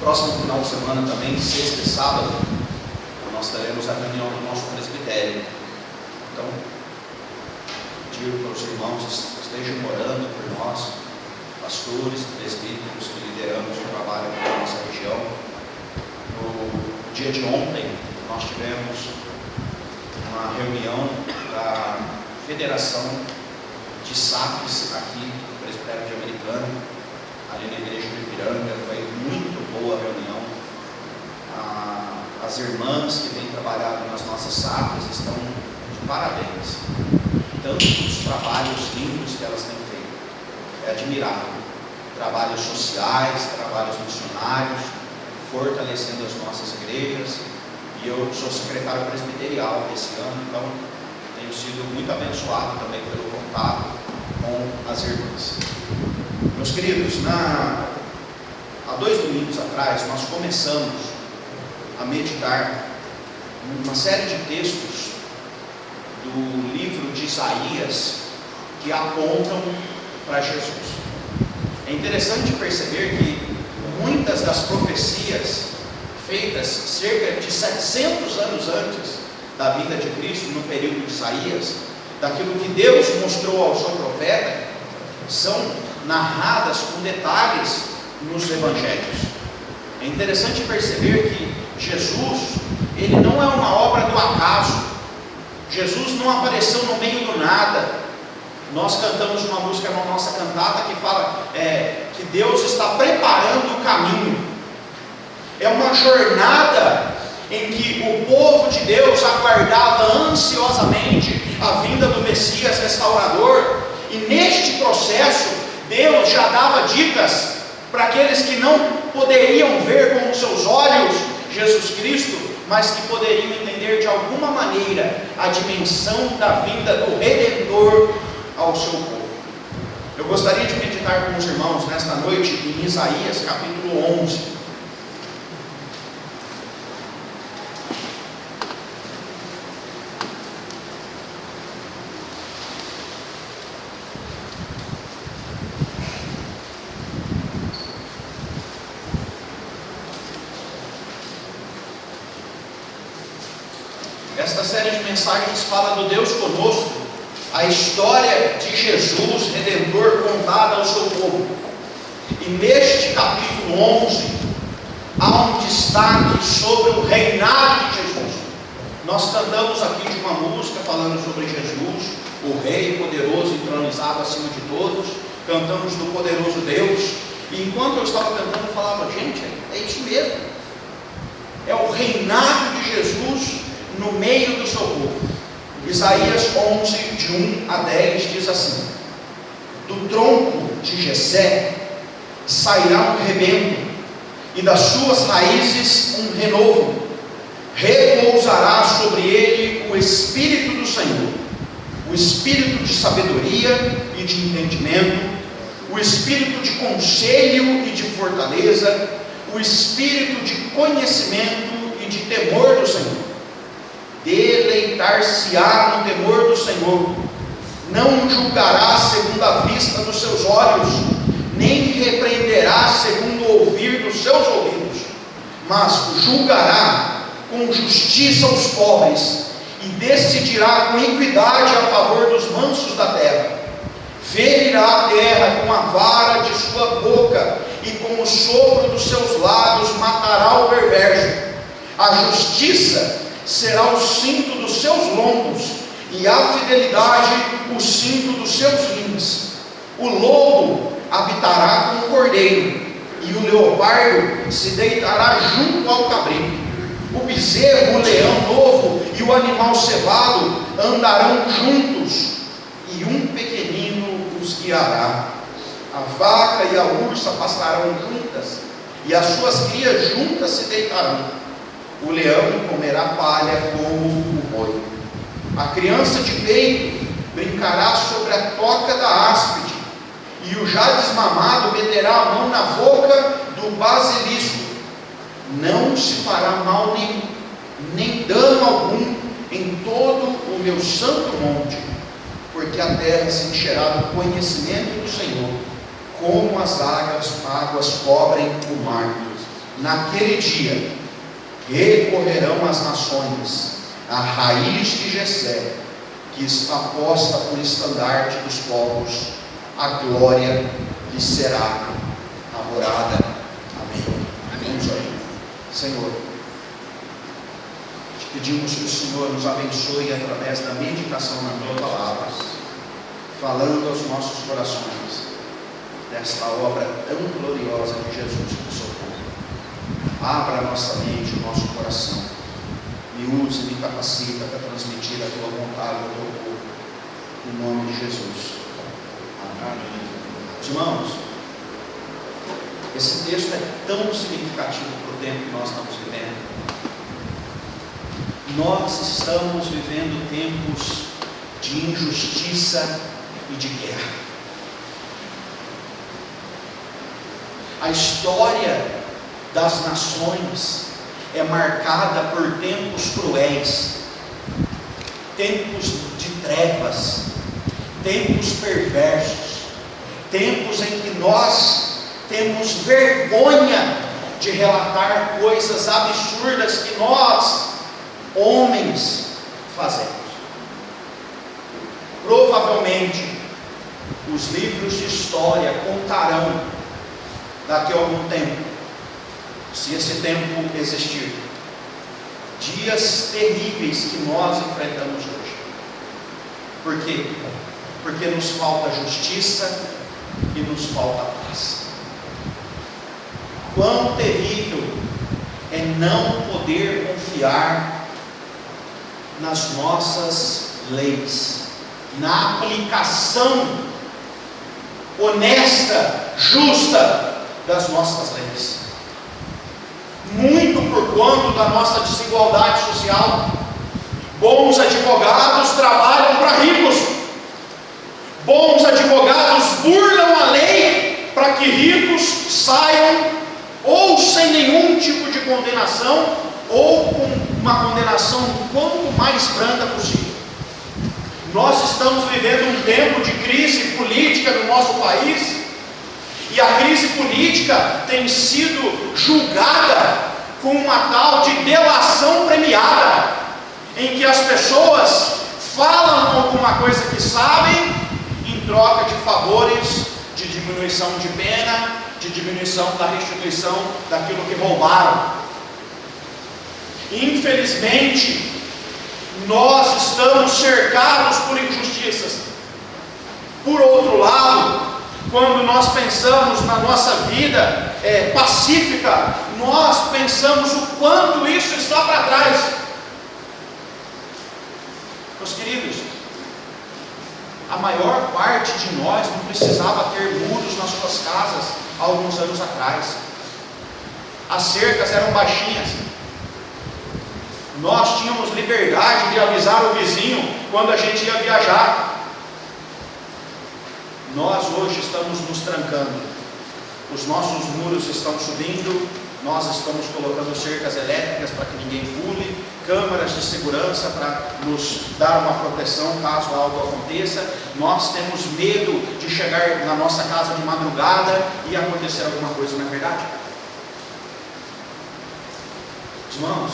próximo final de semana também, sexta e sábado, nós teremos a reunião do nosso presbitério. Então, digo para os irmãos, estejam orando por nós, pastores, presbíteros que lideramos o trabalho aqui na nossa região. No dia de ontem, nós tivemos uma reunião da Federação de SAFs aqui do Presbitério de Americana, ali na igreja do Ipiranga. Foi muito boa a reunião. As irmãs que vêm trabalhando nas nossas SAFs estão de parabéns. Tantos trabalhos lindos que elas têm feito, é admirável. Trabalhos sociais, trabalhos missionários, fortalecendo as nossas igrejas. E eu sou secretário presbiterial esse ano, então tenho sido muito abençoado também pelo contato com as irmãs. Meus queridos, há 2 domingos atrás nós começamos a meditar uma série de textos do livro de Isaías que apontam para Jesus. É interessante perceber que muitas das profecias feitas cerca de 700 anos antes da vinda de Cristo, no período de Isaías, daquilo que Deus mostrou ao seu profeta, são narradas com detalhes nos evangelhos. É interessante perceber que Jesus, ele não é uma obra do acaso. Jesus não apareceu no meio do nada. Nós cantamos uma música na nossa cantata que fala que Deus está preparando o caminho. É uma jornada em que o povo de Deus aguardava ansiosamente a vinda do Messias restaurador, e neste processo Deus já dava dicas para aqueles que não poderiam ver com os seus olhos Jesus Cristo, mas que poderiam entender de alguma maneira a dimensão da vinda do Redentor ao seu povo. Eu gostaria de meditar com os irmãos nesta noite em Isaías capítulo 11. Esta série de mensagens fala do Deus conosco, a história de Jesus, Redentor, contada ao seu povo. E neste capítulo 11, há um destaque sobre o reinado de Jesus. Nós cantamos aqui de uma música falando sobre Jesus, o Rei poderoso, entronizado acima de todos. Cantamos do poderoso Deus. E enquanto eu estava cantando, eu falava, gente, é isso mesmo. É o reinado de Jesus no meio do seu povo. Isaías 11, de 1 a 10, diz assim: do tronco de Jessé sairá um rebento, e das suas raízes um renovo. Repousará sobre ele o Espírito do Senhor, o Espírito de sabedoria e de entendimento, o Espírito de conselho e de fortaleza, o Espírito de conhecimento e de temor do Senhor. Deleitar-se-á no temor do Senhor, não julgará segundo a vista dos seus olhos, nem repreenderá segundo o ouvir dos seus ouvidos, mas julgará com justiça os pobres, e decidirá com equidade a favor dos mansos da terra. Ferirá a terra com a vara de sua boca, e com o sopro dos seus lábios matará o perverso. A justiça será o cinto dos seus lombos, e a fidelidade o cinto dos seus rins. O lobo habitará com o cordeiro, e o leopardo se deitará junto ao cabrito. O bezerro, o leão novo e o animal cevado andarão juntos, e um pequenino os guiará. A vaca e a ursa pastarão juntas, e as suas crias juntas se deitarão. O leão comerá palha como o boi. A criança de peito brincará sobre a toca da áspide, e o já desmamado meterá a mão na boca do basilisco. Não se fará mal nenhum, nem dano algum em todo o meu santo monte, porque a terra se encherá do conhecimento do Senhor, como as águas cobrem o mar. naquele dia recorrerão as nações à raiz de Jessé, que está posta por estandarte dos povos, a glória lhe será a morada. Amém. Vamos aí. Senhor, te pedimos que o Senhor nos abençoe através da meditação na tua palavra, falando aos nossos corações desta obra tão gloriosa de Jesus que nos socorre. Abra a nossa mente, o nosso coração, me use, me capacita para transmitir a tua vontade ao teu povo, em nome de Jesus. Amém. Irmãos, esse texto é tão significativo para o tempo que nós estamos vivendo. Nós estamos vivendo tempos de injustiça e de guerra. A história das nações é marcada por tempos cruéis, tempos de trevas, tempos perversos, tempos em que nós temos vergonha de relatar coisas absurdas que nós, homens, fazemos. Provavelmente, os livros de história contarão, daqui a algum tempo, se esse tempo existir, dias terríveis que nós enfrentamos hoje. Por quê? Porque nos falta justiça e nos falta paz. Quão terrível é não poder confiar nas nossas leis, na aplicação honesta, justa das nossas leis. Muito por conta da nossa desigualdade social. Bons advogados trabalham para ricos. Bons advogados burlam a lei para que ricos saiam ou sem nenhum tipo de condenação, ou com uma condenação quanto mais branda possível. Nós estamos vivendo um tempo de crise política no nosso país, e a crise política tem sido julgada com uma tal de delação premiada, em que as pessoas falam alguma coisa que sabem, em troca de favores, de diminuição de pena, de diminuição da restituição daquilo que roubaram. Infelizmente, nós estamos cercados por injustiças. Por outro lado, quando nós pensamos na nossa vida pacífica, nós pensamos o quanto isso está para trás. Meus queridos, a maior parte de nós não precisava ter muros nas suas casas há alguns anos atrás. As cercas eram baixinhas. Nós tínhamos liberdade de avisar o vizinho quando a gente ia viajar. Nós hoje estamos nos trancando, os nossos muros estão subindo, nós estamos colocando cercas elétricas para que ninguém pule, câmaras de segurança para nos dar uma proteção caso algo aconteça. Nós temos medo de chegar na nossa casa de madrugada e acontecer alguma coisa, não é verdade? Irmãos,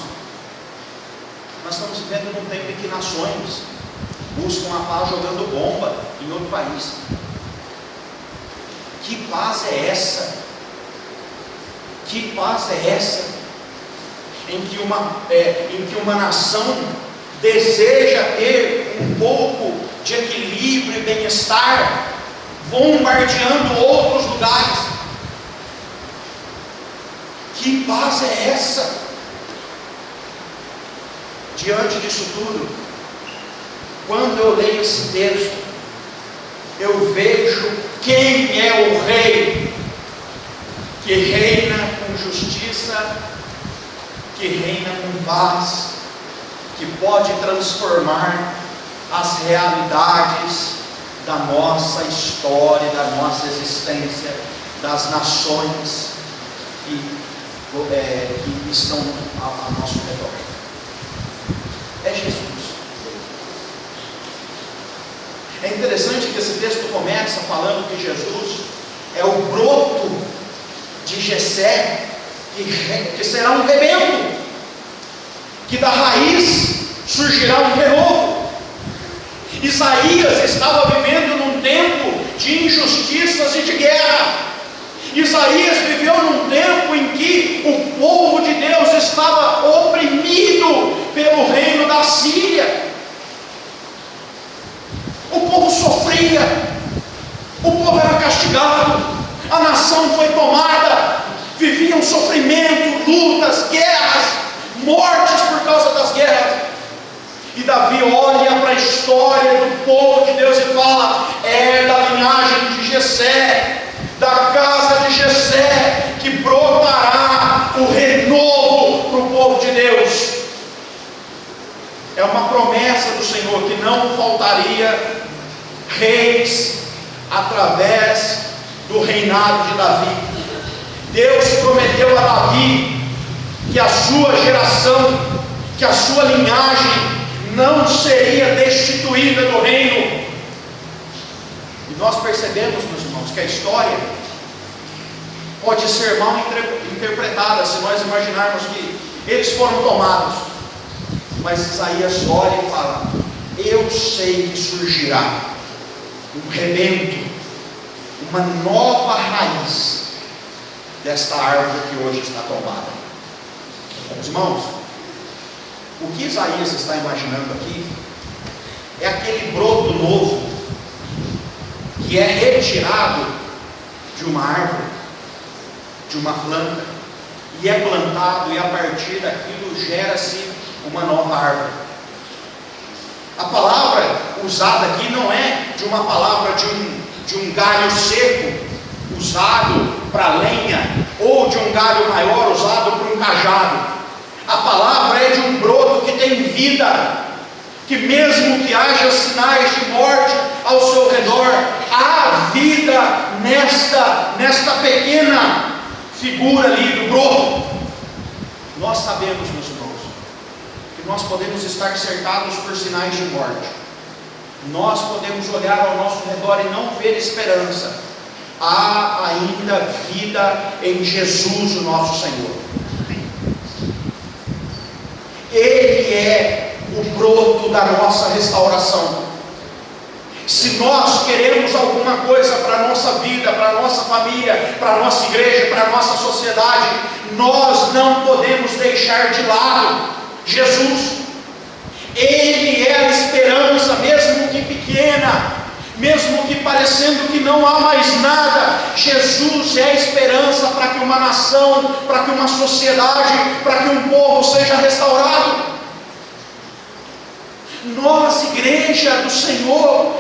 nós estamos vivendo num tempo em que nações buscam a paz jogando bomba em outro país. Que paz é essa? Que paz é essa? Em que uma nação deseja ter um pouco de equilíbrio e bem-estar, bombardeando outros lugares. Que paz é essa? Diante disso tudo, quando eu leio esse texto, eu vejo quem é o rei que reina com justiça, que reina com paz, que pode transformar as realidades da nossa história, da nossa existência, das nações que estão ao nosso redor. É Jesus. É interessante que esse texto começa falando que Jesus é o broto de Jessé, que que será um rebento, que da raiz surgirá um renovo. Isaías estava vivendo num tempo de injustiças e de guerra. Isaías viveu num tempo em que o povo de Deus estava oprimido pelo reino da Síria. O povo sofria, o povo era castigado, a nação foi tomada, viviam sofrimento, lutas, guerras, mortes por causa das guerras. E Davi olha para a história do povo de Deus e fala: é da linhagem de Jessé, da casa de Jessé, que brotará o renovo para o povo de Deus. É uma promessa do Senhor que não faltaria reis através do reinado de Davi. Deus prometeu a Davi que a sua geração, que a sua linhagem não seria destituída do reino. E nós percebemos, meus irmãos, que a história pode ser mal interpretada se nós imaginarmos que eles foram tomados. Mas Isaías olha e fala: eu sei que surgirá um rebento, uma nova raiz desta árvore que hoje está tomada. Meus irmãos, o que Isaías está imaginando aqui é aquele broto novo que é retirado de uma árvore, de uma planta, e é plantado, e a partir daquilo gera-se uma nova árvore. A palavra usada aqui não é de uma palavra de um galho seco usado para lenha, ou de um galho maior usado para um cajado. A palavra é de um broto que tem vida, que mesmo que haja sinais de morte ao seu redor, há vida nesta pequena figura ali do broto. Nós sabemos, meus irmãos, que nós podemos estar cercados por sinais de morte. Nós podemos olhar ao nosso redor e não ver esperança. Há ainda vida em Jesus, o nosso Senhor. Ele é o broto da nossa restauração. Se nós queremos alguma coisa para a nossa vida, para a nossa família, para a nossa igreja, para a nossa sociedade, nós não podemos deixar de lado Jesus. Ele é a esperança, mesmo que pequena, mesmo que parecendo que não há mais nada. Jesus é a esperança para que uma nação, para que uma sociedade, para que um povo seja restaurado. Nós, igreja do Senhor,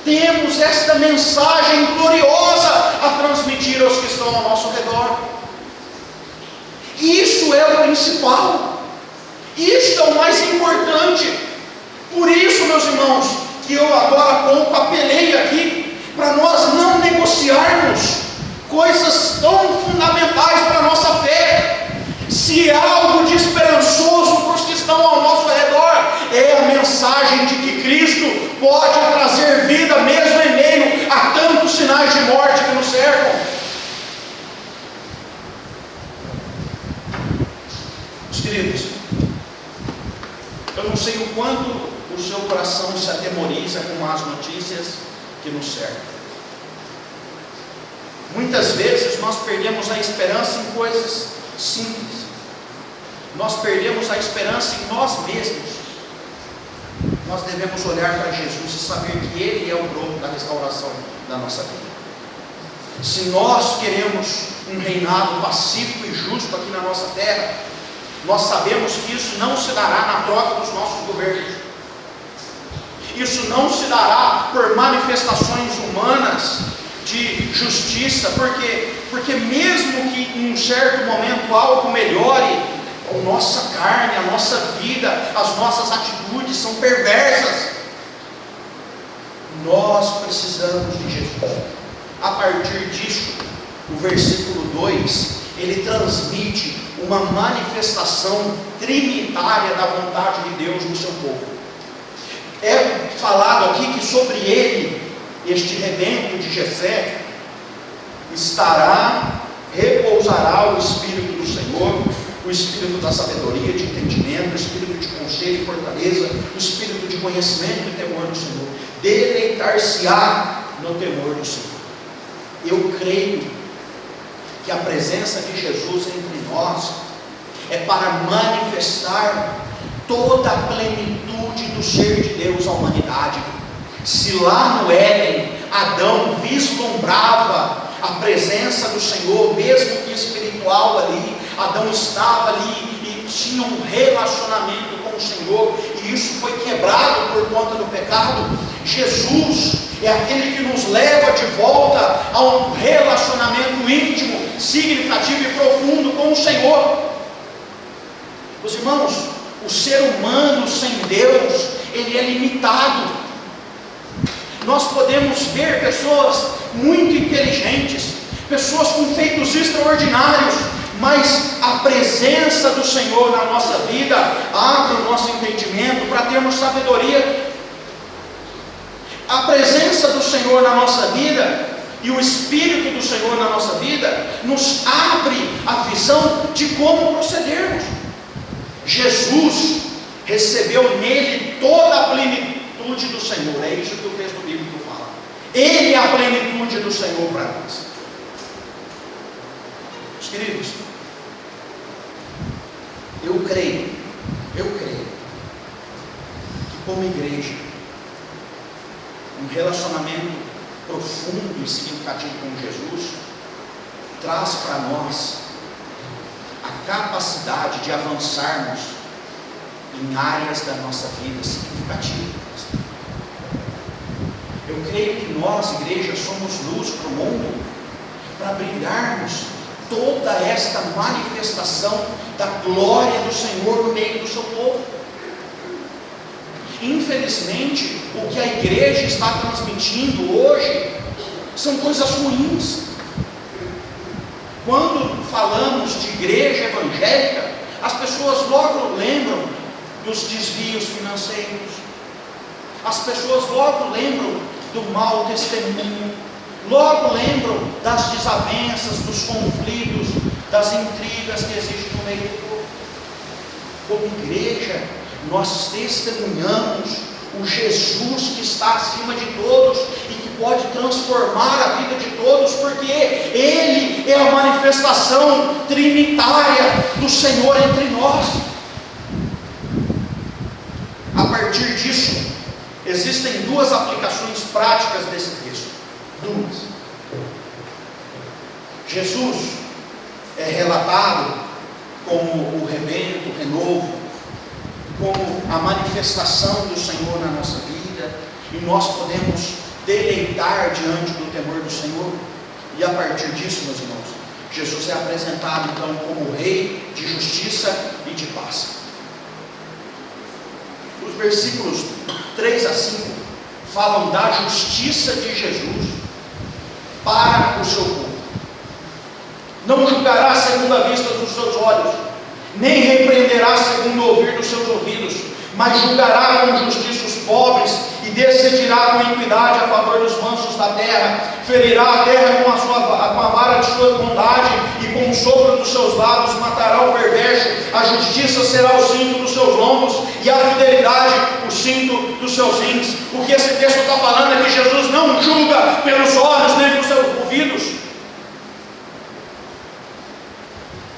temos esta mensagem gloriosa a transmitir aos que estão ao nosso redor. Isso é o principal, isto é o mais importante. Por isso, meus irmãos, que eu agora há pouco apelei aqui, para nós não negociarmos coisas tão fundamentais para a nossa fé. Se há algo de esperançoso para os que estão ao nosso redor, é a mensagem de que Cristo pode trazer vida mesmo em meio a tantos sinais de morte que nos cercam. Meus queridos, eu não sei o quanto o seu coração se atemoriza com as notícias que nos cercam. Muitas vezes nós perdemos a esperança em coisas simples. Nós perdemos a esperança em nós mesmos. Nós devemos olhar para Jesus e saber que Ele é o broto da restauração da nossa vida. Se nós queremos um reinado pacífico e justo aqui na nossa terra, nós sabemos que isso não se dará na troca dos nossos governos. Isso não se dará por manifestações humanas de justiça, porque mesmo que em um certo momento algo melhore, a nossa carne, a nossa vida, as nossas atitudes são perversas. Nós precisamos de Jesus. A partir disso, o versículo 2, ele transmite uma manifestação trinitária da vontade de Deus no seu povo. É falado aqui que sobre ele, este rebento de Jessé, repousará o Espírito do do Senhor, o espírito da sabedoria, de entendimento, o espírito de conselho e fortaleza, o espírito de conhecimento e temor do Senhor. Deleitar-se-á no temor do Senhor. Eu creio que a presença de Jesus entre nós é para manifestar toda a plenitude do ser de Deus à humanidade. Se lá no Éden Adão vislumbrava a presença do Senhor, mesmo que espiritual ali, Adão estava ali e tinha um relacionamento com o Senhor, e isso foi quebrado por conta do pecado. Jesus é aquele que nos leva de volta a um relacionamento íntimo, significativo e profundo com o Senhor. Os irmãos, o ser humano sem Deus, ele é limitado. Nós podemos ver pessoas muito inteligentes, pessoas com feitos extraordinários, mas a presença do Senhor na nossa vida abre o nosso entendimento para termos sabedoria. A presença do Senhor na nossa vida e o Espírito do Senhor na nossa vida nos abre a visão de como procedermos. Jesus recebeu nele toda a plenitude do Senhor. É isso que o texto bíblico fala. Ele é a plenitude do Senhor para nós. Meus queridos, eu creio que como igreja, um relacionamento profundo e significativo com Jesus traz para nós a capacidade de avançarmos em áreas da nossa vida significativas. Eu creio que nós, igreja, somos luz para o mundo, para brilharmos toda esta manifestação da glória do Senhor no meio do seu povo. Infelizmente, o que a igreja está transmitindo hoje são coisas ruins. Quando falamos de igreja evangélica, as pessoas logo lembram dos desvios financeiros, as pessoas logo lembram do mau testemunho, logo lembram das desavenças, dos conflitos, das intrigas que existem no meio do povo. Como igreja, nós testemunhamos o Jesus que está acima de todos e que pode transformar a vida de todos, porque Ele é a manifestação trinitária do Senhor entre nós. A partir disso, existem duas aplicações práticas desse texto. Duas. Jesus é relatado como o rebento, o renovo, como a manifestação do Senhor na nossa vida, e nós podemos deleitar diante do temor do Senhor. E a partir disso, meus irmãos, Jesus é apresentado então como Rei de justiça e de paz. Os versículos 3 a 5 falam da justiça de Jesus para o seu povo. Não julgará segundo a vista dos seus olhos, nem repreenderá segundo o ouvir dos seus ouvidos, mas julgará com justiça os pobres e decidirá com equidade a favor dos mansos da terra. Ferirá a terra com a vara de sua bondade, e com o sopro dos seus lábios matará o perverso. A justiça será o cinto dos seus lombos, e a fidelidade o cinto dos seus rins. O que esse texto está falando é que Jesus não julga pelos olhos nem pelos seus ouvidos.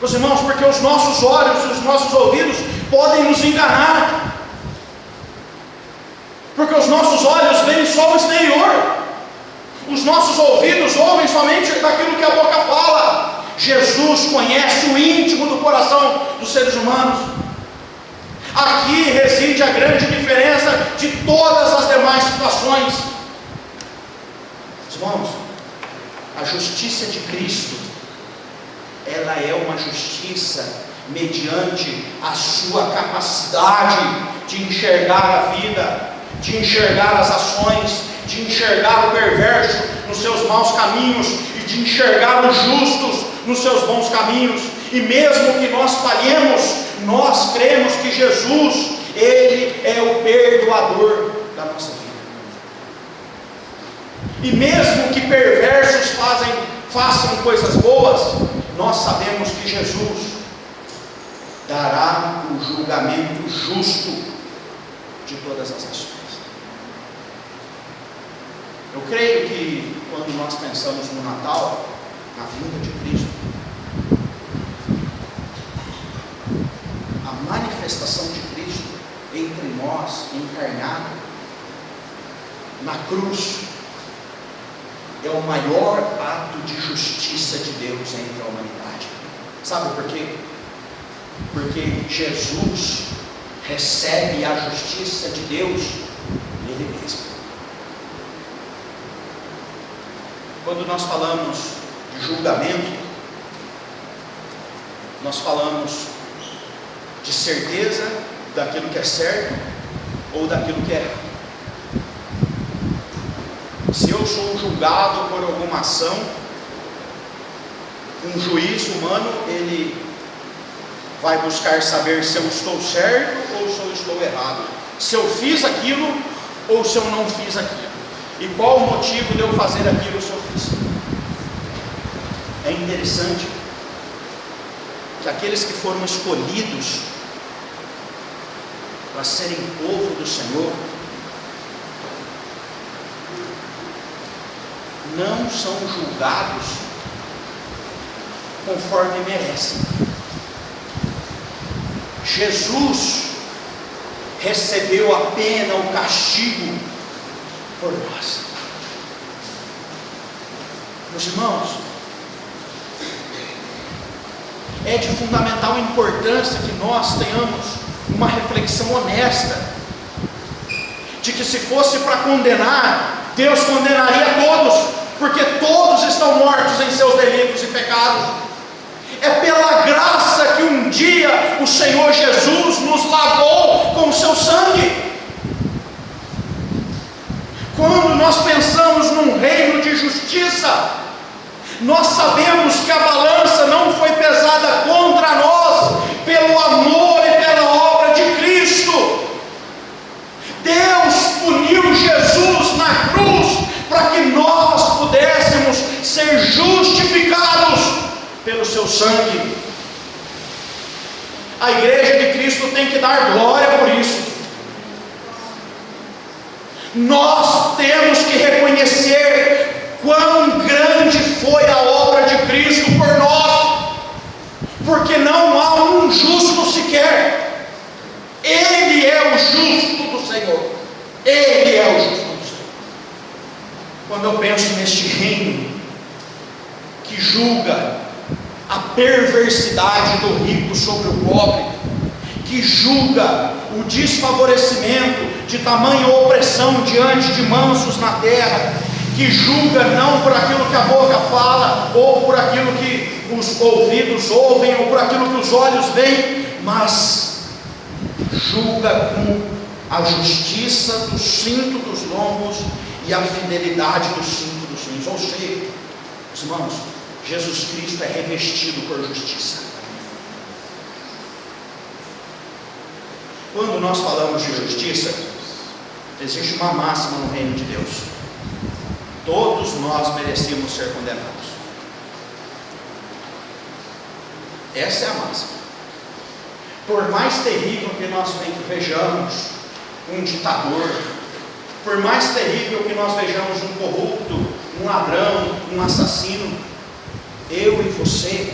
Meus irmãos, porque os nossos olhos e os nossos ouvidos podem nos enganar, porque os nossos olhos veem só o exterior, os nossos ouvidos ouvem somente daquilo que a boca fala. Jesus conhece o íntimo do coração dos seres humanos. Aqui reside a grande diferença de todas as demais situações. Irmãos, a justiça de Cristo, ela é uma justiça mediante a sua capacidade de enxergar a vida, de enxergar as ações, de enxergar o perverso nos seus maus caminhos e de enxergar os justos nos seus bons caminhos. E mesmo que nós falhemos, nós cremos que Jesus, Ele é o perdoador da nossa vida. E mesmo que perversos façam coisas boas, nós sabemos que Jesus dará o julgamento justo de todas as nações. Eu creio que quando nós pensamos no Natal, na vinda de Cristo, a manifestação de Cristo entre nós, encarnado na cruz, é o maior ato de justiça de Deus entre a humanidade. Sabe por quê? Porque Jesus recebe a justiça de Deus nele mesmo. Quando nós falamos de julgamento, nós falamos de certeza daquilo que é certo ou daquilo que é errado. Se eu sou julgado por alguma ação, um juiz humano, ele vai buscar saber se eu estou certo ou se eu estou errado, se eu fiz aquilo ou se eu não fiz aquilo, e qual o motivo de eu fazer aquilo se eu fiz. É interessante que aqueles que foram escolhidos para serem povo do Senhor não são julgados conforme merecem. Jesus recebeu a pena, o castigo por nós. Meus irmãos, é de fundamental importância que nós tenhamos uma reflexão honesta, de que se fosse para condenar, Deus condenaria todos, porque todos estão mortos em seus delitos e pecados. É pela graça que um dia o Senhor Jesus nos lavou com o seu sangue. Quando nós pensamos num reino de justiça, nós sabemos que a balança não foi pesada contra nós, pelo amor e pela obra de Cristo. Deus puniu Jesus na cruz para que nós pudéssemos ser justificados pelo seu sangue. A igreja de Cristo tem que dar glória por isso. Nós temos que reconhecer quão grande foi a obra de Cristo por nós, porque não há um justo sequer. Ele é o justo do Senhor. Ele é o justo do Senhor. Quando eu penso neste reino que julga a perversidade do rico sobre o pobre, que julga o desfavorecimento de tamanha opressão diante de mansos na terra, que julga não por aquilo que a boca fala, ou por aquilo que os ouvidos ouvem, ou por aquilo que os olhos veem, mas julga com a justiça do cinto dos lombos e a fidelidade do cinto dos cintos. Ou seja, irmãos, Jesus Cristo é revestido por justiça. Quando nós falamos de justiça, existe uma máxima no reino de Deus: todos nós merecemos ser condenados. Essa é a máxima. Por mais terrível que nós vejamos um ditador, por mais terrível que nós vejamos um corrupto, um ladrão, um assassino, eu e você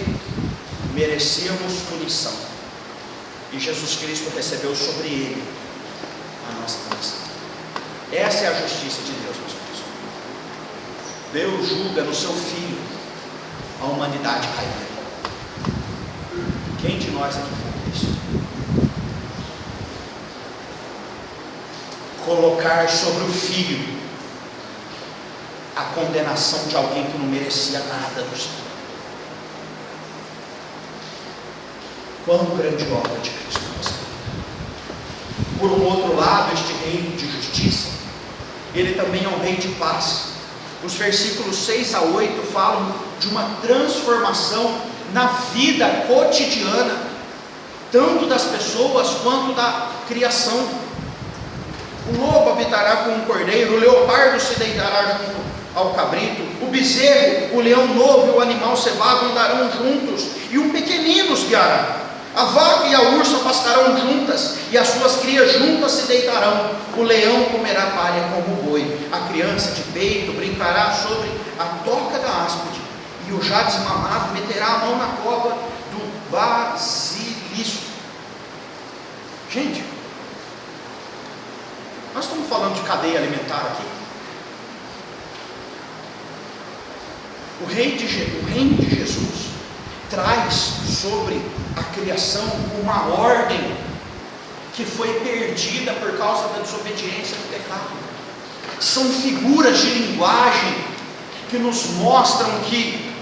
merecemos punição, e Jesus Cristo recebeu sobre ele a nossa punição. Essa é a justiça de Deus, meus irmãos. Deus julga no seu Filho a humanidade caída. Quem de nós aqui faz isso? Colocar sobre o Filho a condenação de alguém que não merecia nada do Senhor. Quão grande obra de Cristo na nossa vida. Por um outro lado, este reino de justiça, ele também é um rei de paz. Os versículos 6 a 8 falam de uma transformação na vida cotidiana, tanto das pessoas quanto da criação. O lobo habitará com o cordeiro, o leopardo se deitará junto ao cabrito, o bezerro, o leão novo e o animal cevado andarão juntos, e um pequenino os guiará. A vaca e a ursa pastarão juntas, e as suas crias juntas se deitarão. O leão comerá palha como o boi. A criança de peito brincará sobre a toca da áspide, e o já desmamado meterá a mão na cova do basilisco. Gente, nós estamos falando de cadeia alimentar aqui. O reino de Jesus traz sobre a criação uma ordem que foi perdida por causa da desobediência do pecado. São figuras de linguagem que nos mostram que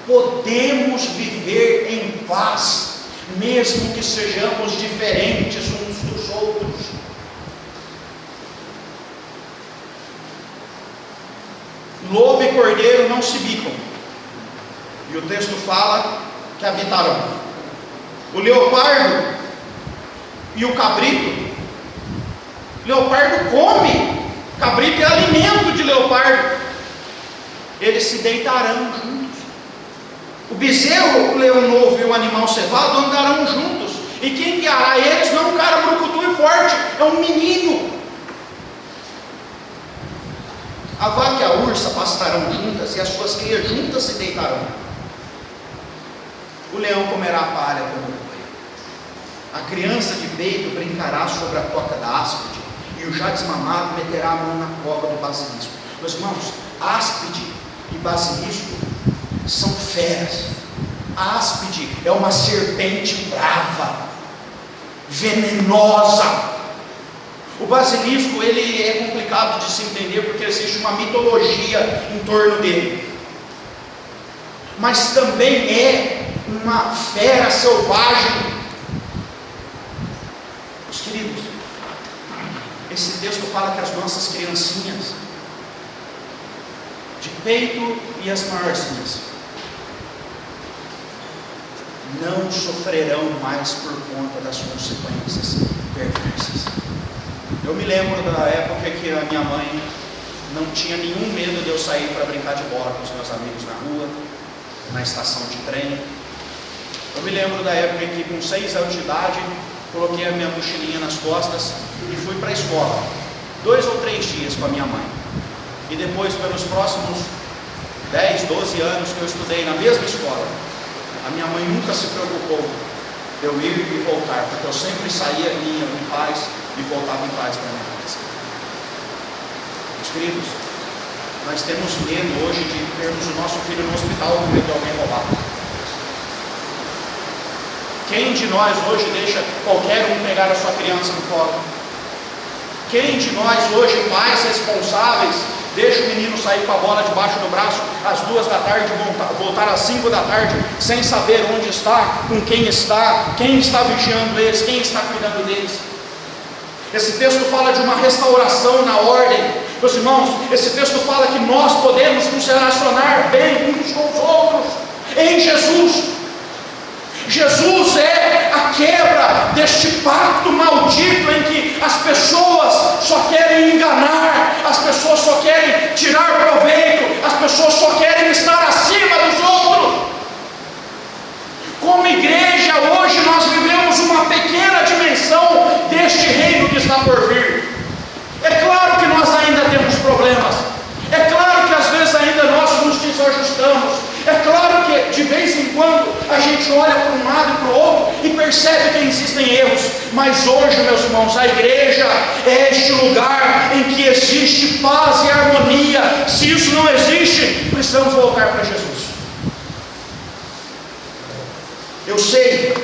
podemos viver em paz, mesmo que sejamos diferentes uns dos outros. Lobo e cordeiro não se bicam, e o texto fala que habitarão. O leopardo e o cabrito, leopardo come, cabrito é alimento de leopardo, eles se deitarão juntos. O bezerro, o leão novo e o animal cevado andarão juntos, e quem guiará eles não é um cara brucutu e forte, é um menino. A vaca e a ursa pastarão juntas, e as suas crias juntas se deitarão. O leão comerá palha como o boi. A criança de peito brincará sobre a toca da áspide, e o já desmamado meterá a mão na cova do basilisco. Meus irmãos, áspide e basilisco são feras. A áspide é uma serpente brava, venenosa. O basilisco, ele é complicado de se entender porque existe uma mitologia em torno dele, mas também é uma fera selvagem. Meus queridos, esse texto fala que as nossas criancinhas de peito e as maiorzinhas não sofrerão mais por conta das consequências perversas. Eu me lembro da época que a minha mãe não tinha nenhum medo de eu sair para brincar de bola com os meus amigos na rua, na estação de trem. Eu me lembro da época que, com 6 anos de idade, coloquei a minha mochilinha nas costas e fui para a escola, 2 ou 3 dias com a minha mãe. E depois, pelos próximos 10, 12 anos que eu estudei na mesma escola, a minha mãe nunca se preocupou de eu ir e voltar, porque eu sempre saía em paz e voltava em paz para minha casa. Meus queridos, nós temos medo hoje de termos o nosso filho no hospital com medo de alguém roubar. Quem de nós hoje deixa qualquer um pegar a sua criança no colo? Quem de nós hoje, pais responsáveis, deixa o menino sair com a bola debaixo do braço às 2 da tarde e voltar às 5 da tarde, sem saber onde está, com quem está vigiando eles, quem está cuidando deles? Esse texto fala de uma restauração na ordem. Meus irmãos, esse texto fala que nós podemos nos relacionar bem uns com os outros em Jesus. Jesus é a quebra deste pacto maldito em que as pessoas só querem enganar, as pessoas só querem tirar proveito, as pessoas só querem estar acima dos outros. Como igreja, hoje nós vivemos uma pequena dimensão deste reino que está por vir. É claro que nós ainda temos problemas, é claro que às vezes ainda nós nos desajustamos, é claro que de vez em quando a gente olha para um lado e para o outro e percebe que existem erros, mas hoje, meus irmãos, a igreja é este lugar em que existe paz e harmonia. Se isso não existe, precisamos voltar para Jesus. Eu sei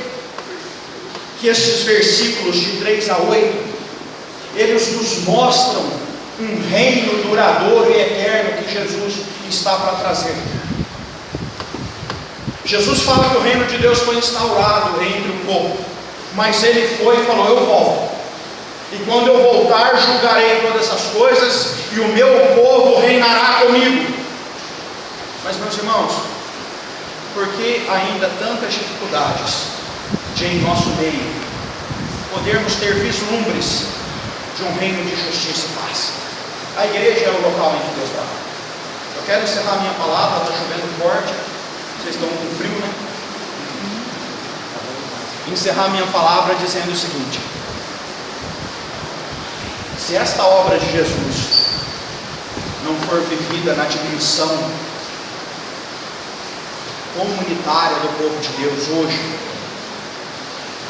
que esses versículos de 3 a 8, eles nos mostram um reino duradouro e eterno que Jesus está para trazer. Jesus fala que o reino de Deus foi instaurado entre o povo, mas ele foi e falou: eu volto, e quando eu voltar julgarei todas as coisas, e o meu povo reinará comigo. Mas, meus irmãos, por que ainda tantas dificuldades de em nosso meio podermos ter vislumbres de um reino de justiça e paz? A igreja é o local em que Deus está. Eu quero encerrar minha palavra, está chovendo forte, vocês estão com frio, né? encerrar minha palavra dizendo o seguinte: se esta obra de Jesus não for vivida na dimensão comunitária do povo de Deus hoje,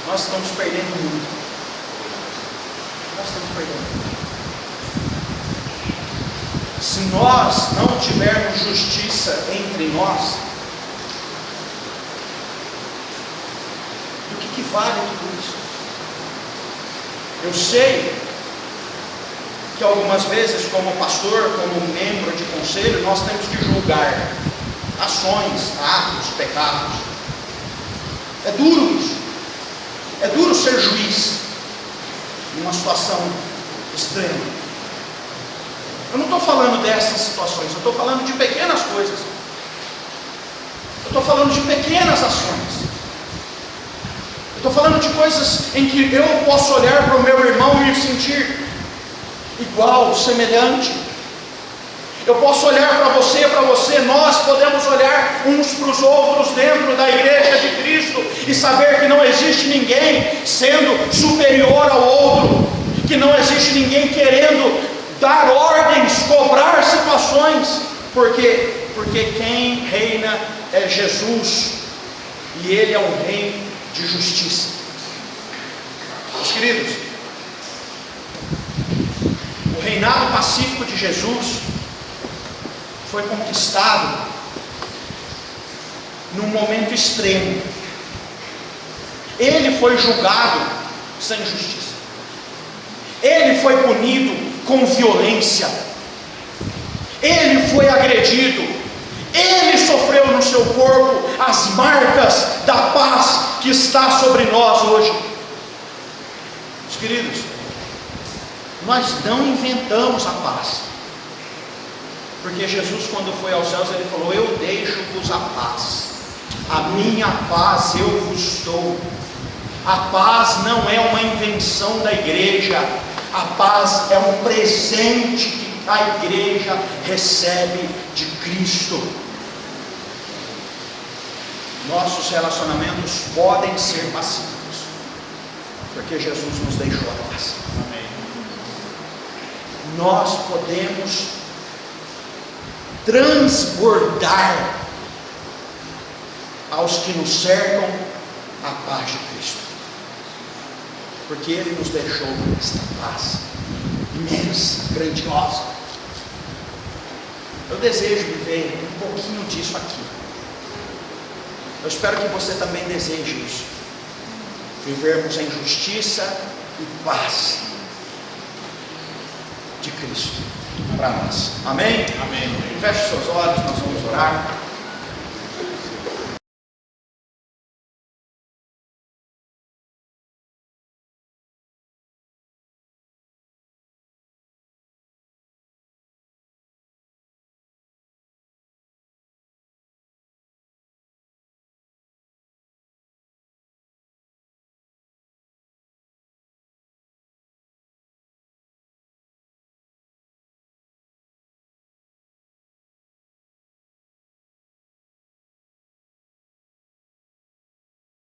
nós estamos perdendo muito. Nós estamos perdendo muito. Se nós não tivermos justiça entre nós, do que vale tudo isso? Eu sei que algumas vezes, como pastor, como membro de conselho, nós temos que julgar ações, atos, pecados. É duro isso. É duro ser juiz numa situação extrema. Eu não estou falando dessas situações, eu estou falando de pequenas coisas. Eu estou falando de pequenas ações. Eu estou falando de coisas em que eu posso olhar para o meu irmão e me sentir igual, semelhante. Eu posso olhar para você, nós podemos olhar uns para os outros dentro da igreja de Cristo e saber que não existe ninguém sendo superior ao outro, que não existe ninguém querendo dar ordens, cobrar situações, porque quem reina é Jesus, e Ele é um rei de justiça. Meus queridos, o reinado pacífico de Jesus foi conquistado num momento extremo. Ele foi julgado sem justiça. Ele foi punido com violência. Ele foi agredido. Ele sofreu no seu corpo as marcas da paz que está sobre nós hoje. Meus queridos, nós não inventamos a paz, porque Jesus, quando foi aos céus, Ele falou: eu deixo-vos a paz, a minha paz eu vos dou. A paz não é uma invenção da igreja, a paz é um presente que a igreja recebe de Cristo. Nossos relacionamentos podem ser pacíficos, porque Jesus nos deixou a paz. Amém. Nós podemos transbordar aos que nos cercam a paz de Cristo, porque Ele nos deixou esta paz imensa, grandiosa. Eu desejo viver um pouquinho disso aqui. Eu espero que você também deseje isso, vivermos em justiça e paz de Cristo para nós. Amém? Amém. Feche seus olhos, nós vamos orar.